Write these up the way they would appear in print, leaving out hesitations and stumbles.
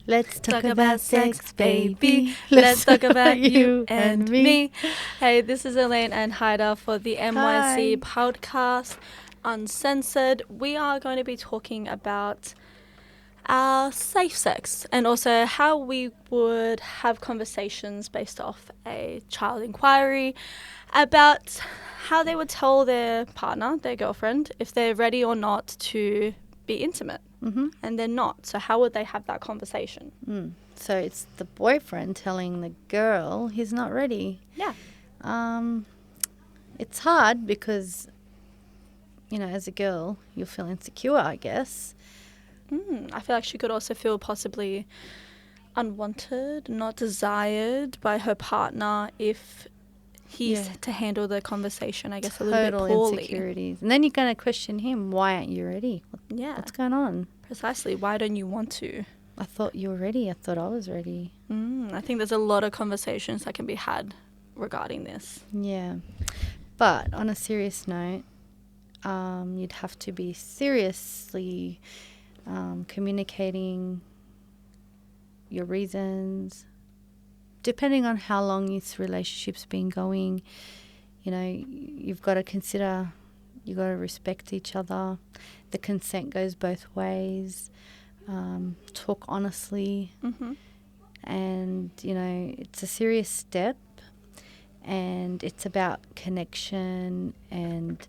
Let's Talk about sex, baby. Let's talk about you and me. Hey, this is Elaine and Hayat for the Hi. MYC podcast, Uncensored. We are going to be talking about our safe sex and also how we would have conversations based off a child inquiry about how they would tell their partner, their girlfriend, if they're ready or not to be intimate. Mm-hmm. And they're not. So how would they have that conversation? So it's the boyfriend telling the girl he's not ready. Yeah. It's hard because, as a girl, you'll feel insecure, I guess. I feel like she could also feel possibly unwanted, not desired by her partner if he's to handle the conversation, I guess, a little bit Total poorly. insecurities. And then you're going to question him, why aren't you ready? What's going on? Precisely. Why don't you want to? I thought you were ready. I thought I was ready. I think there's a lot of conversations that can be had regarding this. Yeah. But on a serious note, you'd have to be seriously communicating your reasons. Depending on how long this relationship's been going, you've got to consider, you've got to respect each other. The consent goes both ways. Talk honestly. Mm-hmm. And, it's a serious step. And it's about connection and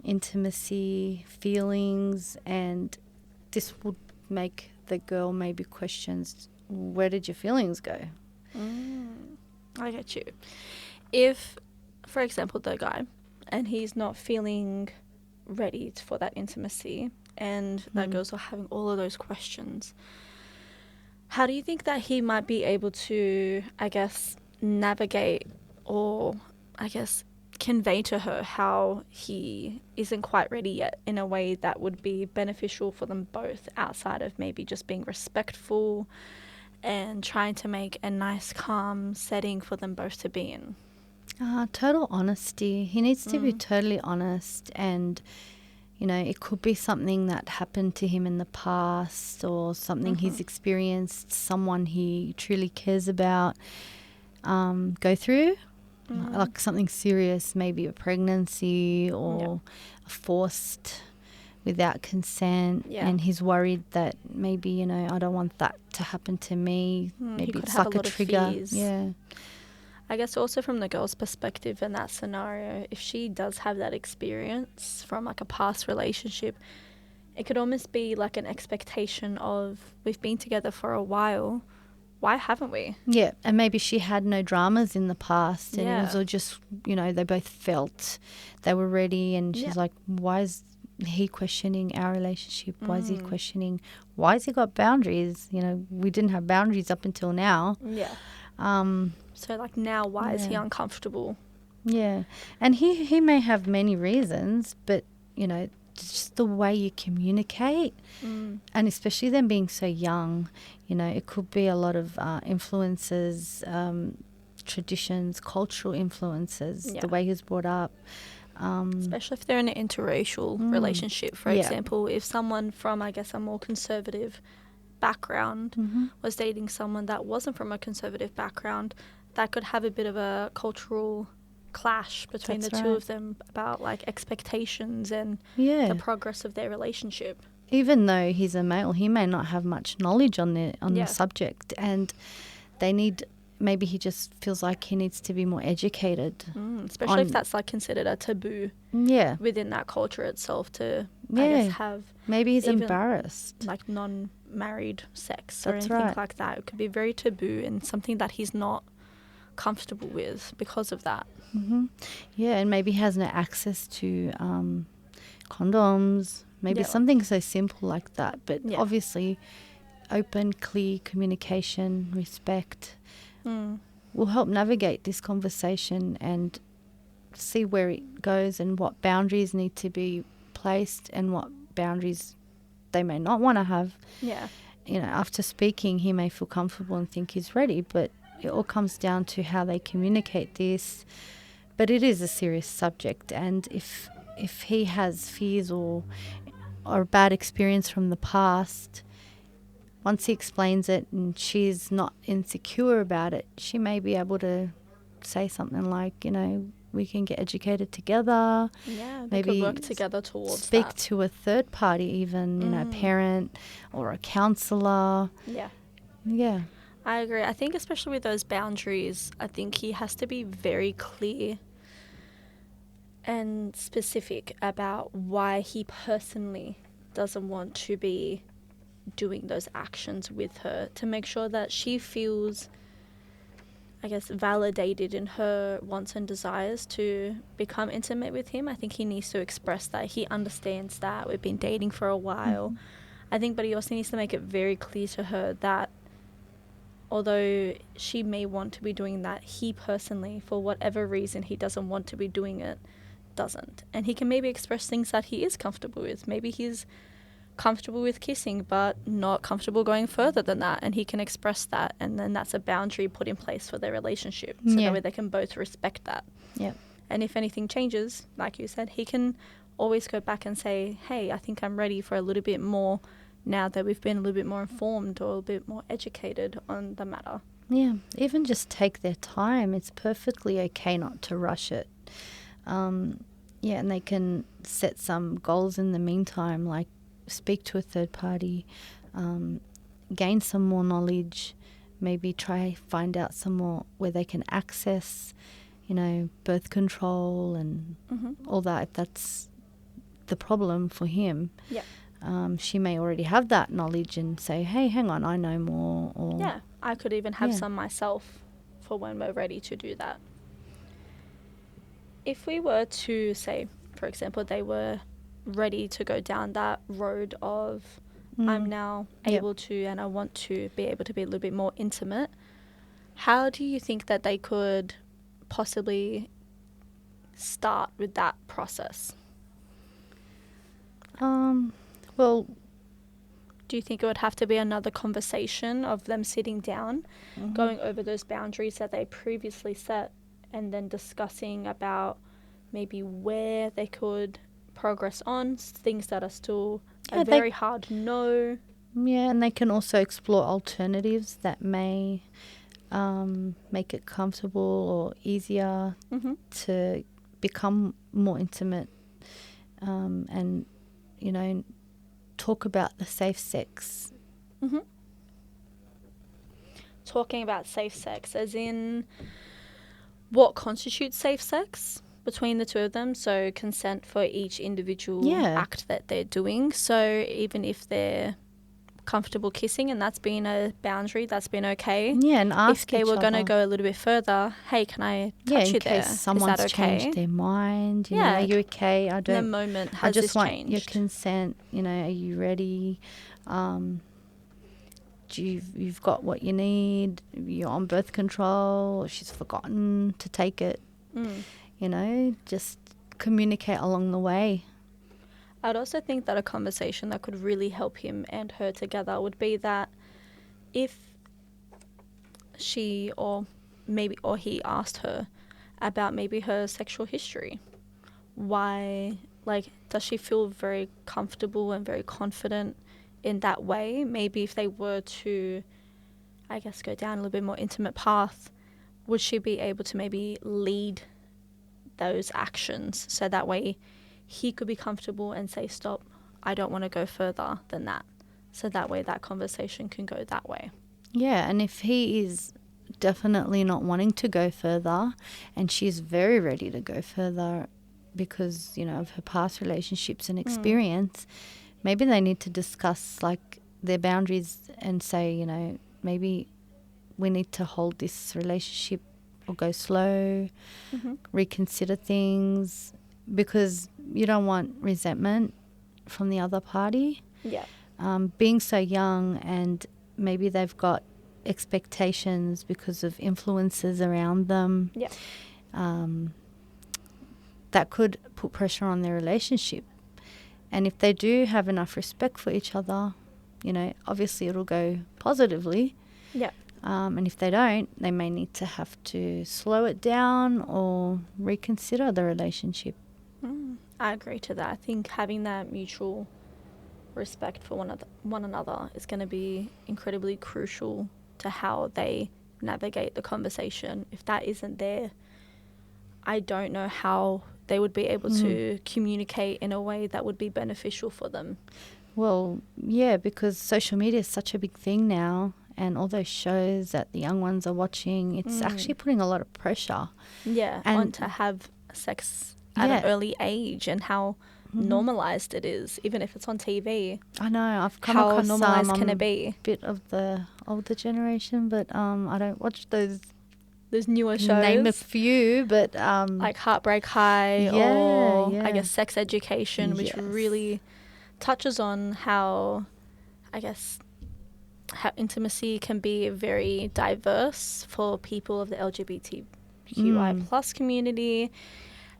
intimacy, feelings, and this would make the girl maybe questions, where did your feelings go? I get you. If, for example, the guy, and he's not feeling ready for that intimacy, and that girl's having all of those questions, how do you think that he might be able to, I guess, navigate or, I guess, convey to her how he isn't quite ready yet in a way that would be beneficial for them both, outside of maybe just being respectful and trying to make a nice, calm setting for them both to be in? Total honesty. He needs to be totally honest, and it could be something that happened to him in the past or something he's experienced, someone he truly cares about go through, like something serious, maybe a pregnancy or a forced without consent, and he's worried that maybe, I don't want that to happen to me. Maybe it's like a trigger. Yeah. I guess also from the girl's perspective in that scenario, if she does have that experience from like a past relationship, it could almost be like an expectation of, we've been together for a while, why haven't we? Yeah, and maybe she had no dramas in the past, and it was all just, they both felt they were ready, and she's like, why is he questioning our relationship? Why is he questioning, why has he got boundaries? We didn't have boundaries up until now. Yeah. So like now, why is he uncomfortable? Yeah, and he may have many reasons, but just the way you communicate, and especially them being so young, it could be a lot of influences, traditions, cultural influences, the way he was brought up. Especially if they're in an interracial relationship, for example, if someone from, I guess, a more conservative background was dating someone that wasn't from a conservative background, that could have a bit of a cultural clash between the two of them about like expectations and the progress of their relationship. Even though he's a male, he may not have much knowledge on the subject, and maybe he just feels like he needs to be more educated. Especially if that's like considered a taboo within that culture itself to, I guess, have. Maybe he's embarrassed. Like non-married sex or anything like that. It could be very taboo and something that he's not comfortable with because of that. Yeah, and maybe he has no access to condoms. Maybe something so simple like that. But obviously, open, clear communication, respect will help navigate this conversation and see where it goes and what boundaries need to be placed and what boundaries they may not want to have. Yeah. After speaking, he may feel comfortable and think he's ready, but it all comes down to how they communicate this. But it is a serious subject, and if he has fears or a bad experience from the past, once he explains it and she's not insecure about it, she may be able to say something like, you know, we can get educated together. Yeah, they Maybe could work together towards speak that. to a third party even, you know, a parent or a counsellor. Yeah. Yeah. I agree. I think especially with those boundaries, I think he has to be very clear and specific about why he personally doesn't want to be doing those actions with her, to make sure that she feels, I guess, validated in her wants and desires to become intimate with him. I think he needs to express that. He understands that we've been dating for a while. I think, but he also needs to make it very clear to her that although she may want to be doing that, he personally, for whatever reason he doesn't want to be doing it, doesn't. And he can maybe express things that he is comfortable with. Maybe he's comfortable with kissing but not comfortable going further than that, and he can express that, and then that's a boundary put in place for their relationship, so that way they can both respect that. Yeah. And if anything changes, like you said, he can always go back and say, hey, I think I'm ready for a little bit more now that we've been a little bit more informed or a little bit more educated on the matter. Yeah, even just take their time. It's perfectly okay not to rush it. Yeah, and they can set some goals in the meantime, like speak to a third party, gain some more knowledge, maybe try find out some more where they can access, you know, birth control and all that, if that's the problem for him. Yeah. She may already have that knowledge and say, hey, hang on, I know more. Or Yeah, I could even have some myself for when we're ready to do that. If we were to say, for example, they were ready to go down that road of I'm now able to and I want to be able to be a little bit more intimate, how do you think that they could possibly start with that process? Well, do you think it would have to be another conversation of them sitting down, going over those boundaries that they previously set, and then discussing about maybe where they could progress on, things that are still a very hard no? Yeah, and they can also explore alternatives that may make it comfortable or easier to become more intimate, and, you know, talk about the safe sex. Talking about safe sex, as in what constitutes safe sex between the two of them, so consent for each individual act that they're doing. So even if they're comfortable kissing and that's been a boundary, that's been okay. Yeah, and ask if they were going to go a little bit further, hey, can I touch you there? In case someone's changed their mind, you know, are you okay? I don't. The moment I has just this want changed. your consent. You know, are you ready? You've got what you need. You're on birth control. Or she's forgotten to take it. You know, just communicate along the way. I'd also think that a conversation that could really help him and her together would be that if she or he asked her about maybe her sexual history. Why, like, does she feel very comfortable and very confident in that way? Maybe if they were to, I guess, go down a little bit more intimate path, would she be able to maybe lead those actions so that way he could be comfortable and say, stop, I don't want to go further than that. So that way that conversation can go that way. Yeah, and if he is definitely not wanting to go further and she's very ready to go further because, you know, of her past relationships and experience, maybe they need to discuss, like, their boundaries and say, you know, maybe we need to hold this relationship or go slow, reconsider things, because you don't want resentment from the other party. Yeah. Being so young, and maybe they've got expectations because of influences around them. Yeah. That could put pressure on their relationship. And if they do have enough respect for each other, you know, obviously it'll go positively. Yeah. And if they don't, they may need to have to slow it down or reconsider the relationship. I agree to that. I think having that mutual respect for one another is going to be incredibly crucial to how they navigate the conversation. If that isn't there, I don't know how they would be able to communicate in a way that would be beneficial for them. Well, yeah, because social media is such a big thing now, and all those shows that the young ones are watching, it's actually putting a lot of pressure. Yeah, And on to have sex at an early age, and how normalized it is, even if it's on TV. I know, I've come How across normalized can it be? bit of the older generation, but I don't watch those. There's newer shows. Name a few, but like Heartbreak High, or I guess Sex Education, which really touches on how, I guess, how intimacy can be very diverse for people of the LGBTQI plus community,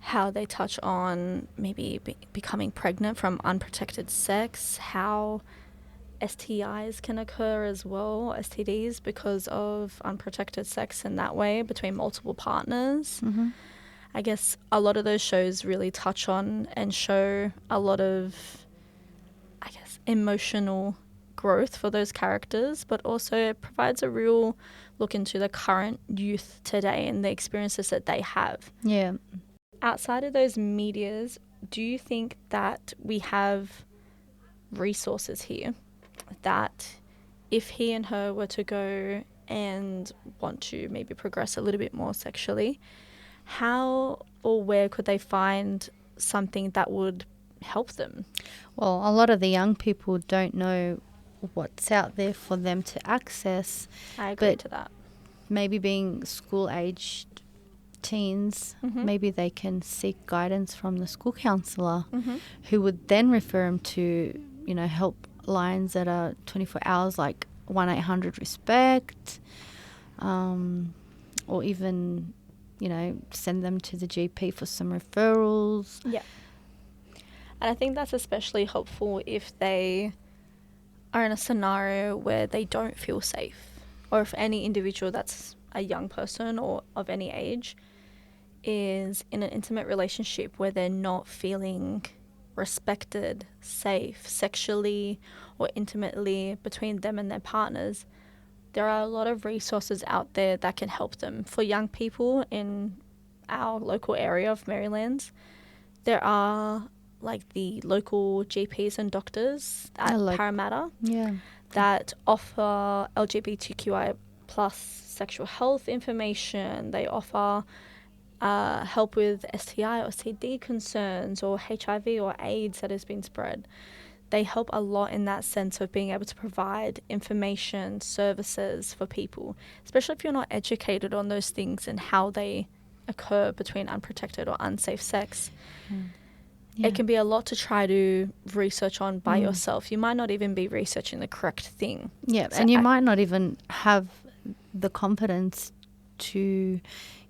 how they touch on maybe becoming pregnant from unprotected sex, how STIs can occur as well, STDs, because of unprotected sex in that way between multiple partners. I guess a lot of those shows really touch on and show a lot of, I guess, emotional growth for those characters, but also it provides a real look into the current youth today and the experiences that they have. Yeah. Outside of those medias, do you think that we have resources here that if he and her were to go and want to maybe progress a little bit more sexually, how or where could they find something that would help them? Well, a lot of the young people don't know what's out there for them to access. I agree to that. Maybe being school-aged teens, maybe they can seek guidance from the school counsellor, who would then refer them to, help lines that are 24 hours, like 1-800-RESPECT, or even, send them to the GP for some referrals. Yeah. And I think that's especially helpful if they are in a scenario where they don't feel safe, or if any individual that's a young person or of any age is in an intimate relationship where they're not feeling respected, safe, sexually or intimately between them and their partners. There are a lot of resources out there that can help them. For young people in our local area of Maryland, there are like the local GPs and doctors at Parramatta that offer LGBTQI plus sexual health information. They offer help with STI or CD concerns or HIV or AIDS that has been spread. They help a lot in that sense of being able to provide information, services for people, especially if you're not educated on those things and how they occur between unprotected or unsafe sex. It can be a lot to try to research on by yourself. You might not even be researching the correct thing. Yeah, so and you might not even have the confidence to,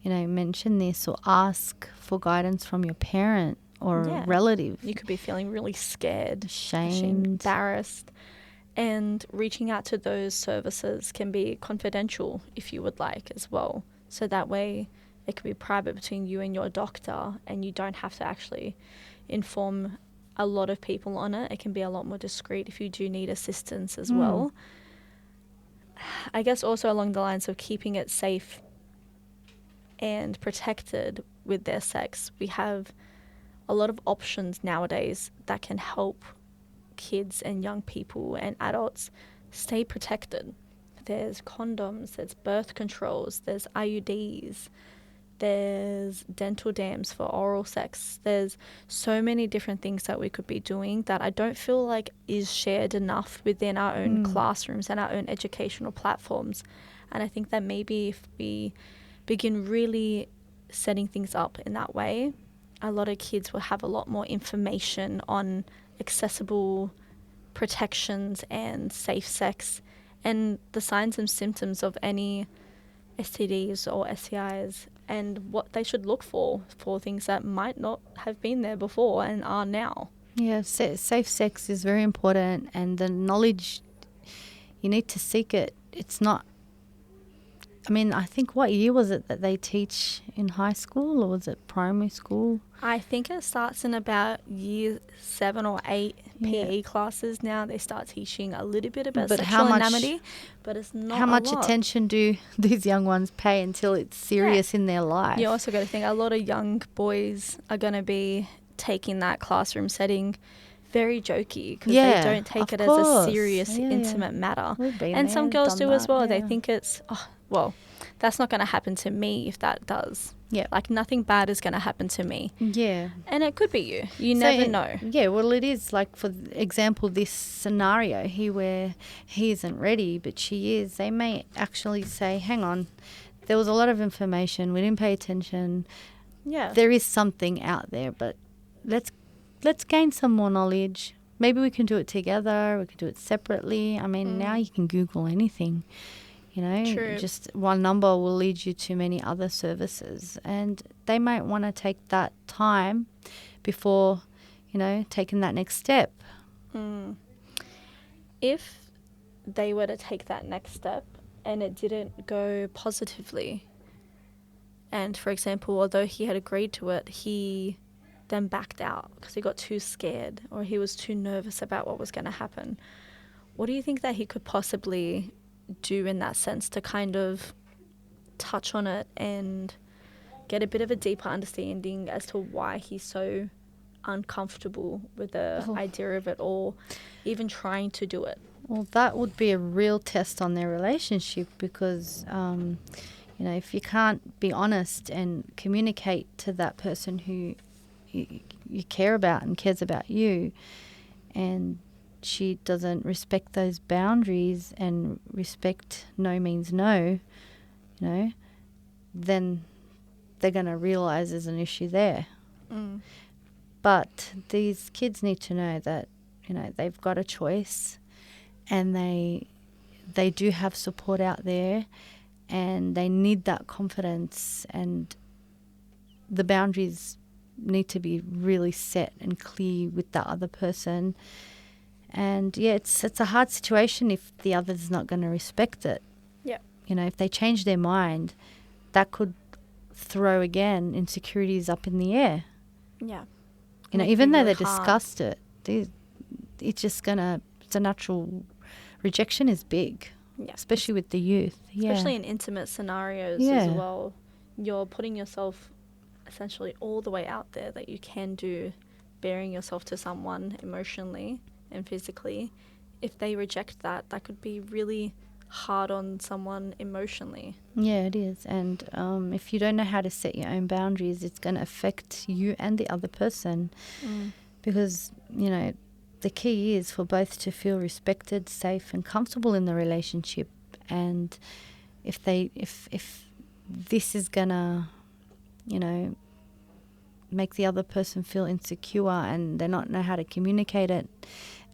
mention this or ask for guidance from your parent or a relative. You could be feeling really scared, shamed, embarrassed. And reaching out to those services can be confidential if you would like as well. So that way it could be private between you and your doctor, and you don't have to actually inform a lot of people on it. It can be a lot more discreet if you do need assistance as well. I guess also along the lines of keeping it safe and protected with their sex, we have a lot of options nowadays that can help kids and young people and adults stay protected. There's condoms, there's birth controls, there's IUDs, there's dental dams for oral sex. There's so many different things that we could be doing that I don't feel like is shared enough within our own classrooms and our own educational platforms. And I think that maybe if we begin really setting things up in that way, a lot of kids will have a lot more information on accessible protections and safe sex and the signs and symptoms of any STDs or STIs, and what they should look for things that might not have been there before and are now. Yeah, safe sex is very important, and the knowledge, you need to seek it. It's not, I think, what year was it that they teach in high school, or was it primary school? I think it starts in about year 7 or 8 PE classes now, they start teaching a little bit about But sexual anonymity, but it's not how much a lot. attention do these young ones pay until it's serious in their life? You also got to think a lot of young boys are going to be taking that classroom setting very jokey because they don't take it as a serious, intimate matter. And some girls do as well. They think it's, well, that's not going to happen to me if that does. Yeah. Like nothing bad is going to happen to me. Yeah. And it could be you. You never know. Yeah, well, it is like, for example, this scenario here where he isn't ready, but she is. They may actually say, hang on, there was a lot of information. We didn't pay attention. Yeah. There is something out there, but let's gain some more knowledge. Maybe we can do it together. We can do it separately. I mean, now you can Google anything. You know, True. Just one number will lead you to many other services, and they might want to take that time before, taking that next step. If they were to take that next step and it didn't go positively, and for example, although he had agreed to it, he then backed out because he got too scared or he was too nervous about what was going to happen, what do you think that he could possibly do in that sense to kind of touch on it and get a bit of a deeper understanding as to why he's so uncomfortable with the idea of it or even trying to do it? Well, that would be a real test on their relationship because, if you can't be honest and communicate to that person who you care about and cares about you, and she doesn't respect those boundaries, and respect no means no, then they're going to realise there's an issue there. But these kids need to know that, they've got a choice, and they do have support out there, and they need that confidence, and the boundaries need to be really set and clear with that other person. And it's a hard situation if the other's not going to respect it. Yeah. If they change their mind, that could throw again insecurities up in the air. Yeah. Even though they discussed it, it's just gonna. It's a natural rejection is big, especially with the youth. Especially in intimate scenarios as well. You're putting yourself essentially all the way out there that you can do, bearing yourself to someone emotionally and physically. If they reject that, that could be really hard on someone emotionally. Yeah, it is. And if you don't know how to set your own boundaries, it's going to affect you and the other person. Because, the key is for both to feel respected, safe and comfortable in the relationship. And if this is going to, make the other person feel insecure and they not know how to communicate it,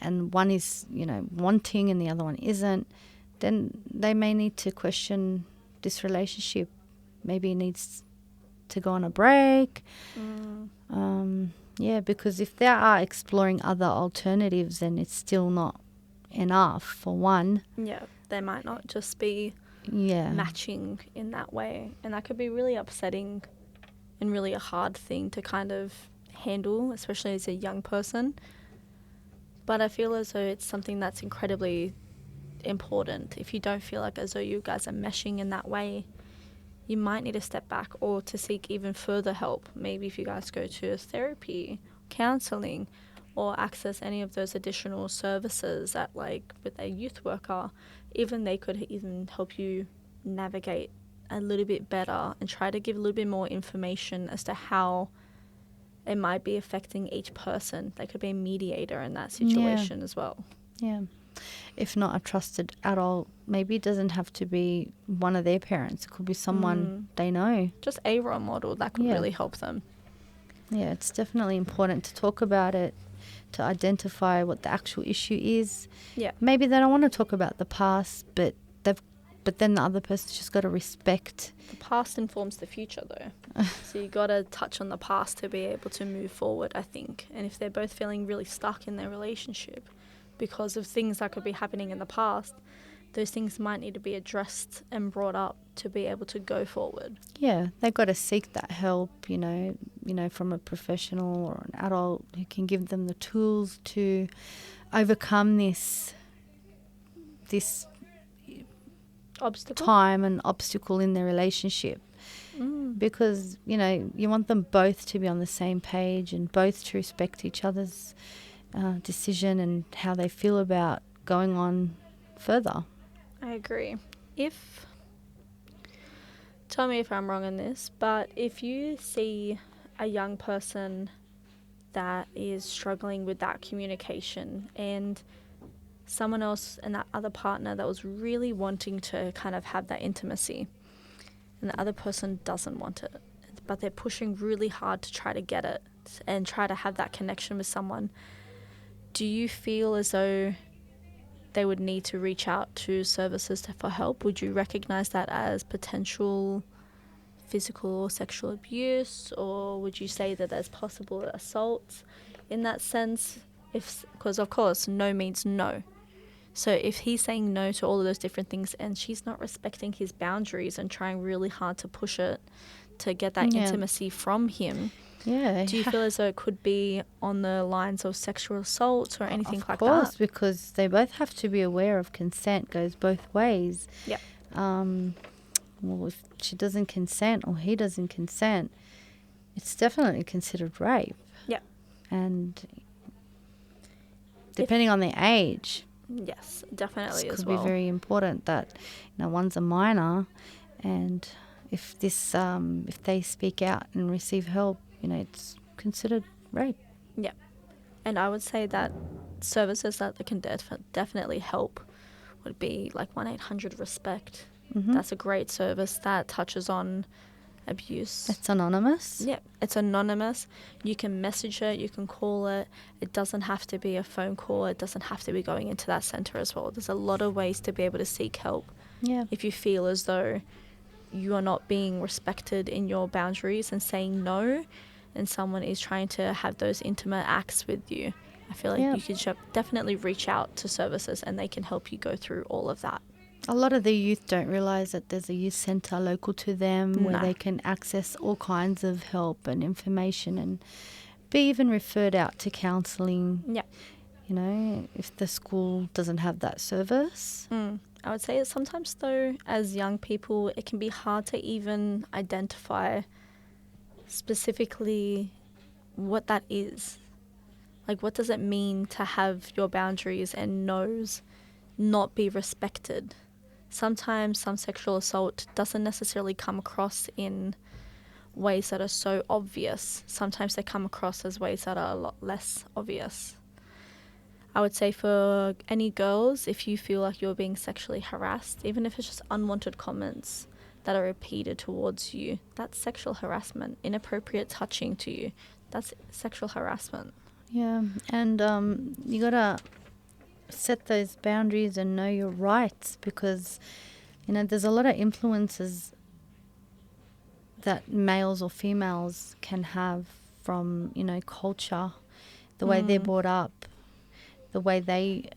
and one is, wanting and the other one isn't, then they may need to question this relationship. Maybe it needs to go on a break. Because if they are exploring other alternatives and it's still not enough for one. Yeah, they might not just be matching in that way. And that could be really upsetting and really a hard thing to kind of handle, especially as a young person. But I feel as though it's something that's incredibly important. If you don't feel like as though you guys are meshing in that way, you might need to step back or to seek even further help. Maybe if you guys go to therapy, counselling, or access any of those additional services at with a youth worker, even they could even help you navigate a little bit better and try to give a little bit more information as to how it might be affecting each person. They could be a mediator in that situation as well. Yeah. If not a trusted adult, maybe it doesn't have to be one of their parents. It could be someone they know. Just a role model that could really help them. Yeah, it's definitely important to talk about it, to identify what the actual issue is. Yeah. Maybe they don't want to talk about the past, but then the other person's just got to respect. The past informs the future, though. So you got to touch on the past to be able to move forward, I think. And if they're both feeling really stuck in their relationship because of things that could be happening in the past, those things might need to be addressed and brought up to be able to go forward. Yeah, they've got to seek that help, from a professional or an adult who can give them the tools to overcome this Obstacle? time and obstacle in their relationship. Because, you want them both to be on the same page and both to respect each other's decision and how they feel about going on further. I agree. Tell me if I'm wrong in this, but if you see a young person that is struggling with that communication and someone else and that other partner that was really wanting to kind of have that intimacy and the other person doesn't want it, but they're pushing really hard to try to get it and try to have that connection with someone, do you feel as though they would need to reach out to services for help? Would you recognize that as potential physical or sexual abuse, or would you say that there's possible assaults in that sense? Because of course no means no. So if he's saying no to all of those different things and she's not respecting his boundaries and trying really hard to push it to get that intimacy from him, do you feel as though it could be on the lines of sexual assault or anything like that? Of course, because they both have to be aware of consent. Goes both ways. Yeah. Well, if she doesn't consent or he doesn't consent, it's definitely considered rape. Yeah. And depending on the age. Yes, definitely as could well. Be very important that one's a minor, and if they speak out and receive help, it's considered rape. Yeah, and I would say that services that can definitely help would be like 1-800-RESPECT. Mm-hmm. That's a great service that touches on abuse. It's anonymous. Yeah, it's anonymous. You can message it, you can call it. It doesn't have to be a phone call. It doesn't have to be going into that centre as well. There's a lot of ways to be able to seek help. Yeah. If you feel as though you are not being respected in your boundaries and saying no, and someone is trying to have those intimate acts with you, I feel like you could definitely reach out to services and they can help you go through all of that. A lot of the youth don't realise that there's a youth centre local to them where they can access all kinds of help and information and be even referred out to counselling. Yeah. If the school doesn't have that service. I would say that sometimes, though, as young people, it can be hard to even identify specifically what that is. Like, what does it mean to have your boundaries and no's not be respected? Sometimes some sexual assault doesn't necessarily come across in ways that are so obvious. Sometimes they come across as ways that are a lot less obvious. I would say for any girls, if you feel like you're being sexually harassed, even if it's just unwanted comments that are repeated towards you, that's sexual harassment. Inappropriate touching to you, that's sexual harassment. Yeah, and you got to set those boundaries and know your rights, because there's a lot of influences that males or females can have from culture, the way they're brought up, the way they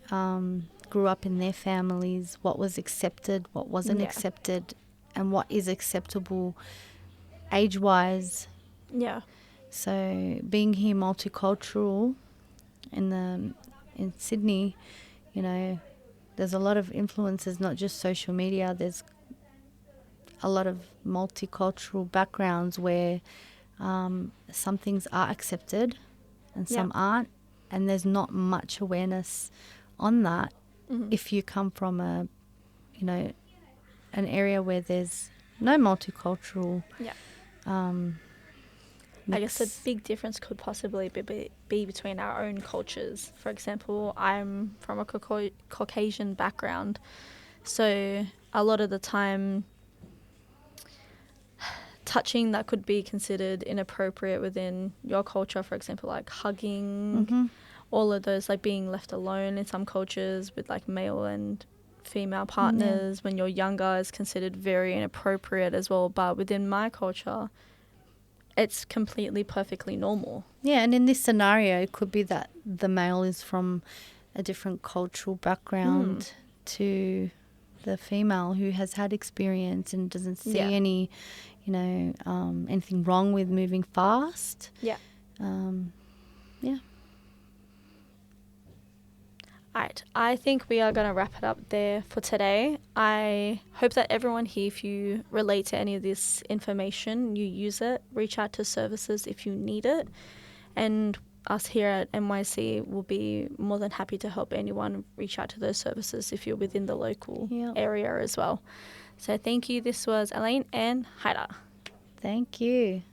grew up in their families, what was accepted, what wasn't accepted, and what is acceptable age-wise. Yeah. So being here multicultural in Sydney, there's a lot of influences, not just social media. There's a lot of multicultural backgrounds where some things are accepted and some aren't, and there's not much awareness on that. If you come from an area where there's no multicultural I guess the big difference could possibly be between our own cultures. For example, I'm from a Caucasian background, so a lot of the time touching that could be considered inappropriate within your culture, for example, like hugging, all of those, like being left alone in some cultures with like male and female partners when you're younger is considered very inappropriate as well. But within my culture, it's completely perfectly normal. Yeah, and in this scenario, it could be that the male is from a different cultural background to the female who has had experience and doesn't see Yeah. any, anything wrong with moving fast. Yeah. Yeah. Alright, I think we are going to wrap it up there for today. I hope that everyone here, if you relate to any of this information, you use it, reach out to services if you need it. And us here at NYC will be more than happy to help anyone reach out to those services if you're within the local area as well. So thank you. This was Elaine and Hayat. Thank you.